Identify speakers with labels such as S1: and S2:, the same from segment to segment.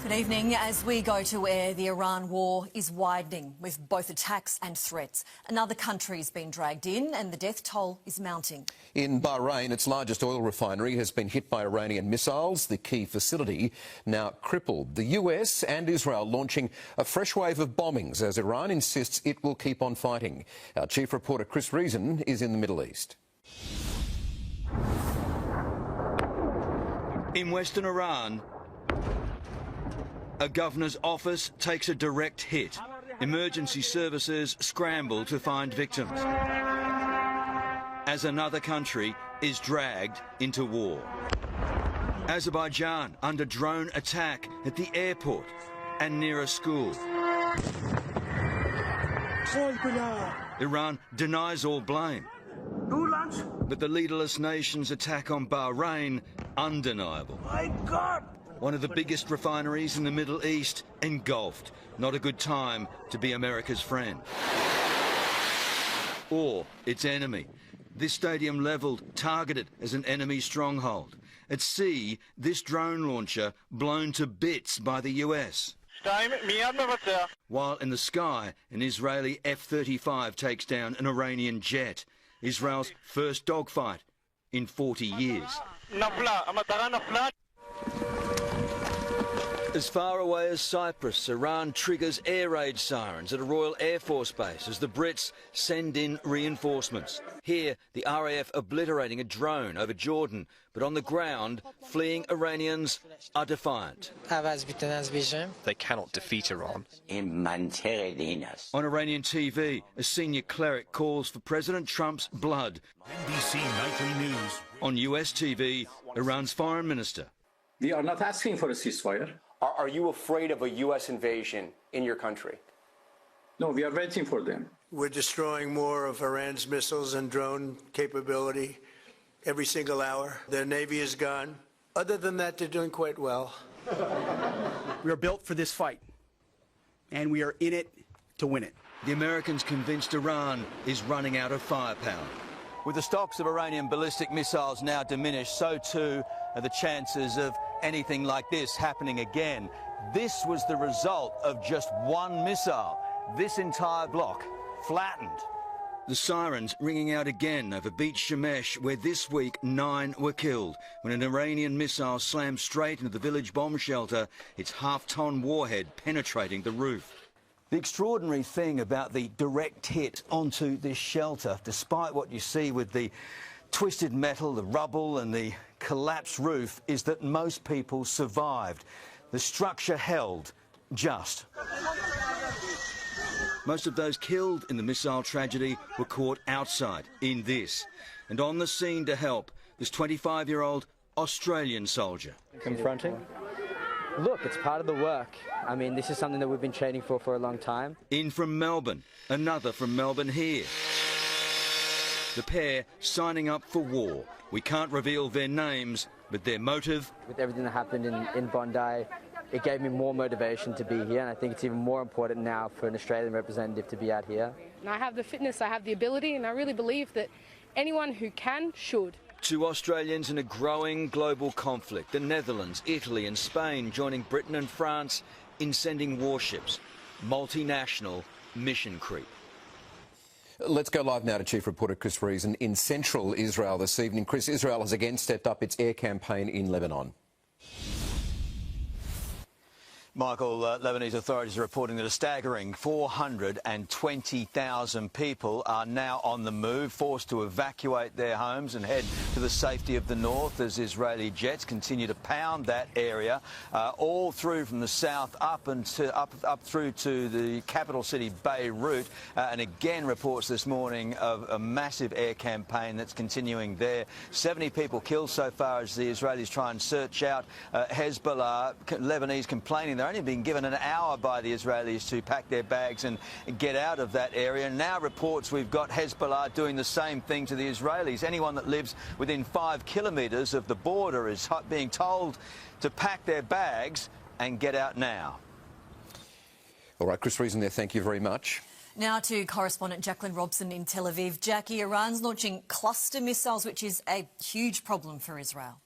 S1: Good evening. As we go to air, the Iran war is widening with both attacks and threats. Another country's been dragged in and the death toll is mounting.
S2: In Bahrain, its largest oil refinery has been hit by Iranian missiles, the key facility now crippled. The US and Israel launching a fresh wave of bombings as Iran insists it will keep on fighting. Our chief reporter Chris Reason is in the Middle East.
S3: In western Iran, a governor's office takes a direct hit. Emergency services scramble to find victims as another country is dragged into war. Azerbaijan under drone attack at the airport and near a school. Iran denies all blame. But the leaderless nation's attack on Bahrain, undeniable. My God! One of the biggest refineries in the Middle East engulfed. Not a good time to be America's friend. Or its enemy. This stadium levelled, targeted as an enemy stronghold. At sea, this drone launcher blown to bits by the US. While in the sky, an Israeli F-35 takes down an Iranian jet. Israel's first dogfight in 40 years. As far away as Cyprus, Iran triggers air raid sirens at a Royal Air Force base as the Brits send in reinforcements. Here, the RAF obliterating a drone over Jordan, but on the ground, fleeing Iranians are defiant.
S4: They cannot defeat Iran.
S3: On Iranian TV, a senior cleric calls for President Trump's blood.
S5: NBC Nightly News.
S3: On US TV, Iran's foreign minister.
S6: We are not asking for a ceasefire.
S7: Are you afraid of a U.S. invasion in your country?
S6: No, we are waiting for them.
S8: We're destroying more of Iran's missiles and drone capability every single hour. Their Navy is gone. Other than that, they're doing quite well.
S9: We are built for this fight, and we are in it to win it.
S3: The Americans convinced Iran is running out of firepower. With the stocks of Iranian ballistic missiles now diminished, so too are the chances of anything like this happening again. This was the result of just one missile. This entire block flattened. The sirens ringing out again over Beach Shemesh, where this week 9 were killed when an Iranian missile slammed straight into the village bomb shelter, its half-ton warhead penetrating the roof. The extraordinary thing about the direct hit onto this shelter, despite what you see with the twisted metal, the rubble and the collapsed roof, is that most people survived. The structure held just. Most of those killed in the missile tragedy were caught outside in this. And on the scene to help, this 25-year-old Australian soldier.
S10: Confronting? Look, it's part of the work. I mean, this is something that we've been training for a long time.
S3: In from Melbourne, another from Melbourne here. The pair signing up for war. We can't reveal their names, but their motive.
S10: With everything that happened in Bondi, it gave me more motivation to be here, and I think it's even more important now for an Australian representative to be out here.
S11: And I have the fitness, I have the ability, and I really believe that anyone who can should.
S3: 2 Australians in a growing global conflict. The Netherlands, Italy and Spain joining Britain and France in sending warships. Multinational mission creep.
S2: Let's go live now to Chief Reporter Chris Reason in central Israel this evening. Chris, Israel has again stepped up its air campaign in Lebanon.
S3: Michael, Lebanese authorities are reporting that a staggering 420,000 people are now on the move, forced to evacuate their homes and head to the safety of the north as Israeli jets continue to pound that area, all through from the south up through to the capital city Beirut. And again, reports this morning of a massive air campaign that's continuing there. 70 people killed so far as the Israelis try and search out Hezbollah. Lebanese complaining they're only being given an hour by the Israelis to pack their bags and get out of that area. Now reports we've got Hezbollah doing the same thing to the Israelis. Anyone that lives within 5 kilometres of the border is being told to pack their bags and get out now.
S2: All right, Chris Reason there, thank you very much.
S1: Now to correspondent Jacqueline Robson in Tel Aviv. Jackie, Iran's launching cluster missiles, which is a huge problem for Israel.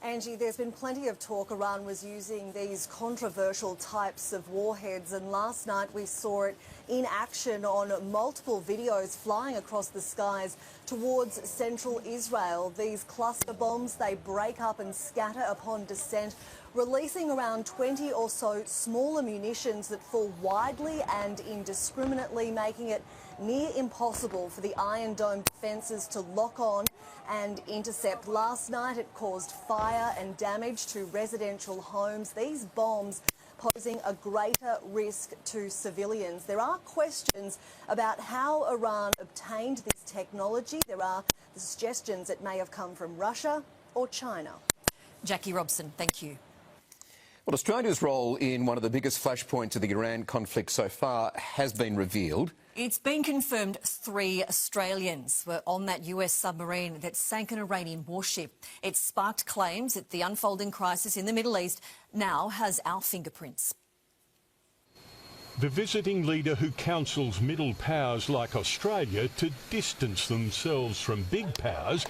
S1: Angie, there's been plenty of talk Iran was using these controversial types of warheads, and last night we saw it in action on multiple videos flying across the skies towards central Israel. These cluster bombs, they break up and scatter upon descent, releasing around 20 or so smaller munitions that fall widely and indiscriminately, making it near impossible for the Iron Dome defences to lock on and intercept. Last night it caused fire and damage to residential homes. These bombs posing a greater risk to civilians. There are questions about how Iran obtained this technology. There are the suggestions it may have come from Russia or China. Jackie Robson, thank you.
S2: Well, Australia's role in one of the biggest flashpoints of the Iran conflict so far has been revealed.
S1: It's been confirmed 3 Australians were on that US submarine that sank an Iranian warship. It sparked claims that the unfolding crisis in the Middle East now has our fingerprints.
S5: The visiting leader who counsels middle powers like Australia to distance themselves from big powers,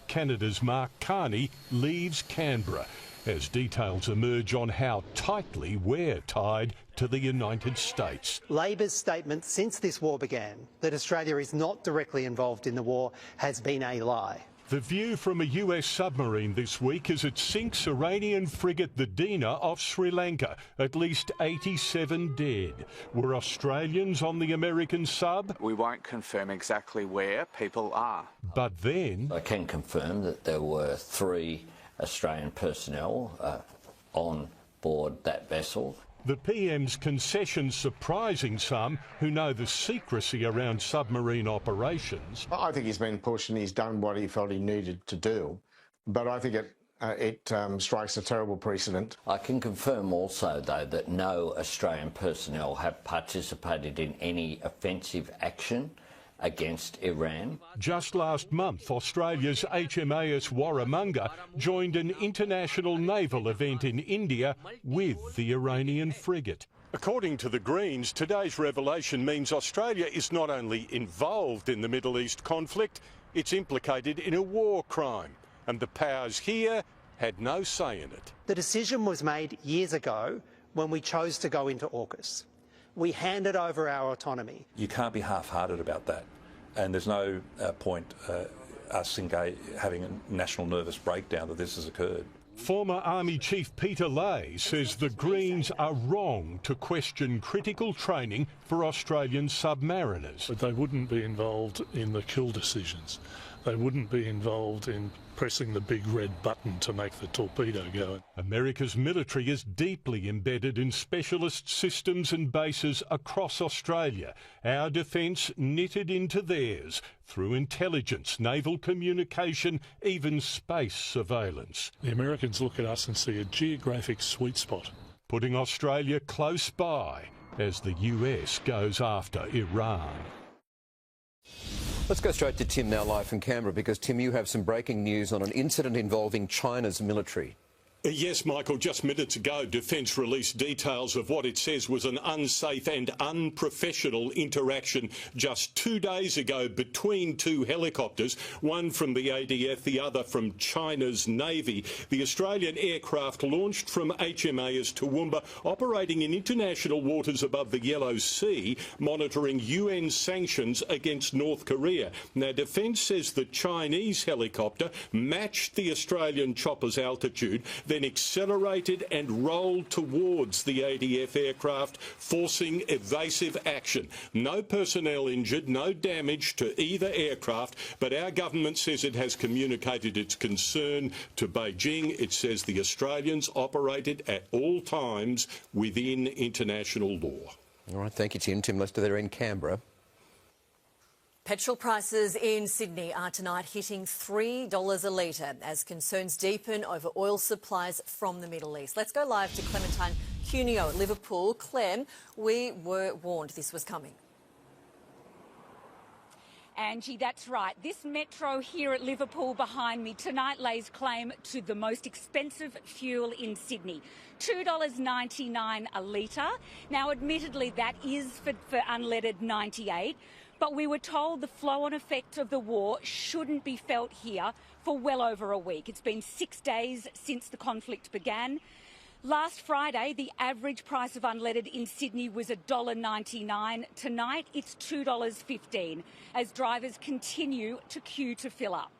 S5: Canada's Mark Carney leaves Canberra as details emerge on how tightly we're tied to the United States.
S12: Labor's statement since this war began that Australia is not directly involved in the war has been a lie.
S5: The view from a US submarine this week as it sinks Iranian frigate the Dina off Sri Lanka. At least 87 dead. Were Australians on the American sub?
S13: We won't confirm exactly where people are.
S5: But then...
S14: I can confirm that there were 3 Australian personnel on board that vessel.
S5: The PM's concession surprising some who know the secrecy around submarine operations.
S15: I think he's been pushed and he's done what he felt he needed to do, but I think it strikes a terrible precedent.
S14: I can confirm also, though, that no Australian personnel have participated in any offensive action against Iran.
S5: Just last month, Australia's HMAS Warramunga joined an international naval event in India with the Iranian frigate. According to the Greens, today's revelation means Australia is not only involved in the Middle East conflict, it's implicated in a war crime, and the powers here had no say in it.
S12: The decision was made years ago when we chose to go into AUKUS. We handed over our autonomy.
S16: You can't be half-hearted about that, and there's no point us having a national nervous breakdown that this has occurred.
S5: Former Army Chief Peter Lay says the Greens are wrong to question critical training for Australian submariners.
S17: But they wouldn't be involved in the kill decisions. They wouldn't be involved in pressing the big red button to make the torpedo go.
S5: America's military is deeply embedded in specialist systems and bases across Australia. Our defence knitted into theirs through intelligence, naval communication, even space surveillance.
S17: The Americans look at us and see a geographic sweet spot,
S5: putting Australia close by as the US goes after Iran.
S2: Let's go straight to Tim now, live from Canberra, because, Tim, you have some breaking news on an incident involving China's military.
S5: Yes, Michael, just minutes ago, Defence released details of what it says was an unsafe and unprofessional interaction just 2 days ago between 2 helicopters, one from the ADF, the other from China's Navy. The Australian aircraft launched from HMAS Toowoomba, operating in international waters above the Yellow Sea, monitoring UN sanctions against North Korea. Now, Defence says the Chinese helicopter matched the Australian chopper's altitude, then accelerated and rolled towards the ADF aircraft, forcing evasive action. No personnel injured, no damage to either aircraft, but our government says it has communicated its concern to Beijing. It says the Australians operated at all times within international law.
S2: All right, thank you, Tim. Tim Lester there in Canberra.
S1: Petrol prices in Sydney are tonight hitting $3 a litre as concerns deepen over oil supplies from the Middle East. Let's go live to Clementine Cuneo at Liverpool. Clem, we were warned this was coming.
S18: Angie, that's right. This metro here at Liverpool behind me tonight lays claim to the most expensive fuel in Sydney. $2.99 a litre. Now, admittedly, that is for unleaded 98. But we were told the flow-on effect of the war shouldn't be felt here for well over a week. It's been 6 days since the conflict began. Last Friday, the average price of unleaded in Sydney was $1.99. Tonight, it's $2.15 as drivers continue to queue to fill up.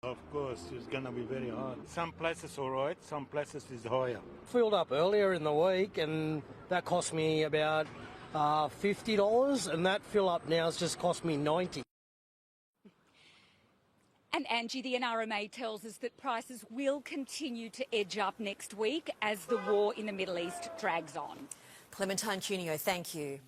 S19: Of course, it's going to be very hard. Some places all right, some places is higher.
S20: Filled up earlier in the week and that cost me about $50, and that fill up now has just cost me $90.
S18: And Angie, the NRMA tells us that prices will continue to edge up next week as the war in the Middle East drags on.
S1: Clementine Cuneo, thank you.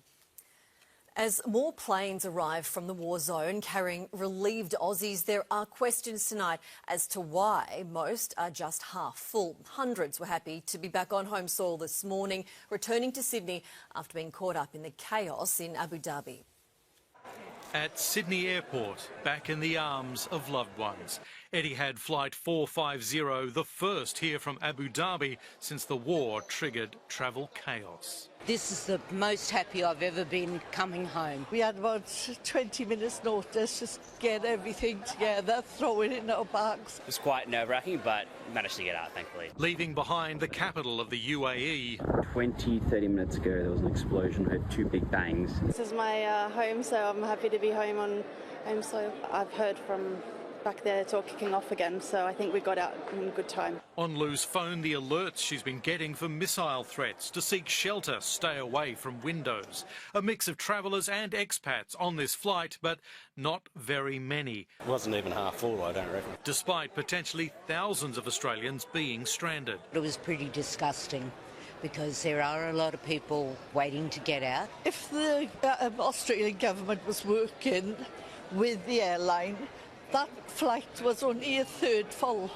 S1: As more planes arrive from the war zone carrying relieved Aussies, there are questions tonight as to why most are just half full. Hundreds were happy to be back on home soil this morning, returning to Sydney after being caught up in the chaos in Abu Dhabi.
S21: At Sydney Airport, back in the arms of loved ones. Etihad Flight 450, the first here from Abu Dhabi since the war triggered travel chaos.
S22: This is the most happy I've ever been coming home.
S23: We had about 20 minutes notice, just get everything together, throw it in our bags.
S24: It was quite nerve-wracking, but managed to get out, thankfully.
S21: Leaving behind the capital of the UAE.
S25: 20-30 minutes ago, there was an explosion, heard two big bangs.
S26: This is my home, so I'm happy to be home on home soil. I've heard from back there it's all kicking off again, so I think we got out in good time.
S21: On Lou's phone, the alerts she's been getting for missile threats, to seek shelter, stay away from windows. A mix of travellers and expats on this flight, but not very many.
S25: It wasn't even half full, I don't reckon.
S21: Despite potentially thousands of Australians being stranded.
S22: It was pretty disgusting because there are a lot of people waiting to get out.
S23: If the Australian government was working with the airline, that flight was only a third full.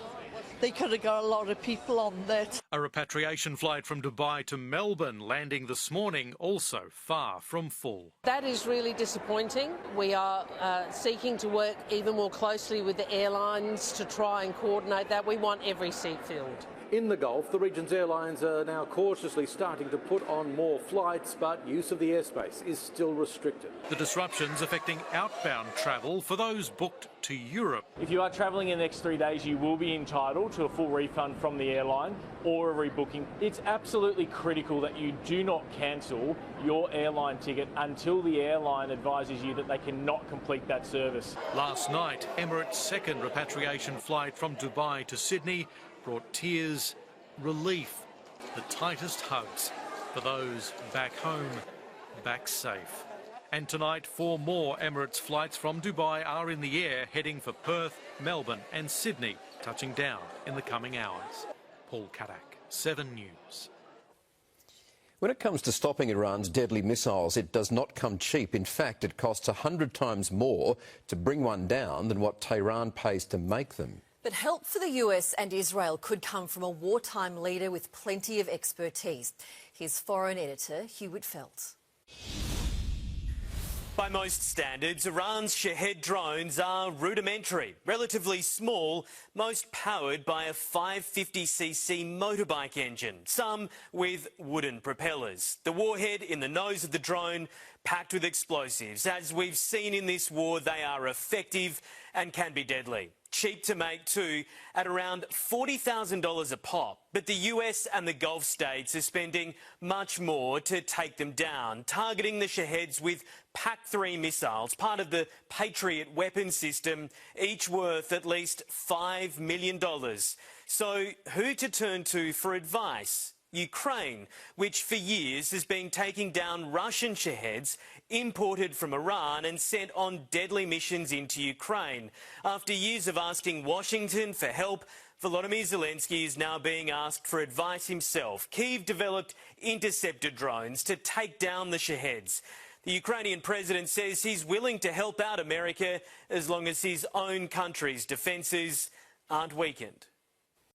S23: They could have got a lot of people on that.
S21: A repatriation flight from Dubai to Melbourne landing this morning, also far from full.
S27: That is really disappointing. We are seeking to work even more closely with the airlines to try and coordinate that. We want every seat filled.
S28: In the Gulf, the region's airlines are now cautiously starting to put on more flights, but use of the airspace is still restricted.
S21: The disruptions affecting outbound travel for those booked to Europe.
S29: If you are travelling in the next 3 days, you will be entitled to a full refund from the airline or a rebooking. It's absolutely critical that you do not cancel your airline ticket until the airline advises you that they cannot complete that service.
S21: Last night, Emirates' second repatriation flight from Dubai to Sydney brought tears, relief, the tightest hugs for those back home, back safe. And tonight, 4 more Emirates flights from Dubai are in the air, heading for Perth, Melbourne and Sydney, touching down in the coming hours. Paul Kadak, 7 News.
S2: When it comes to stopping Iran's deadly missiles, it does not come cheap. In fact, it costs 100 times more to bring one down than what Tehran pays to make them.
S1: But help for the US and Israel could come from a wartime leader with plenty of expertise. Here's foreign editor Hugh Whitfeld.
S30: By most standards, Iran's Shahed drones are rudimentary, relatively small, most powered by a 550cc motorbike engine, some with wooden propellers. The warhead in the nose of the drone packed with explosives. As we've seen in this war, they are effective and can be deadly. Cheap to make too, at around $40,000 a pop. But the US and the Gulf states are spending much more to take them down, targeting the Shaheds with PAC-3 missiles, part of the Patriot weapon system, each worth at least $5 million. So who to turn to for advice? Ukraine, which for years has been taking down Russian Shaheds imported from Iran and sent on deadly missions into Ukraine. After years of asking Washington for help, Volodymyr Zelensky is now being asked for advice himself. Kyiv developed interceptor drones to take down the Shaheds. The Ukrainian president says he's willing to help out America as long as his own country's defences aren't weakened.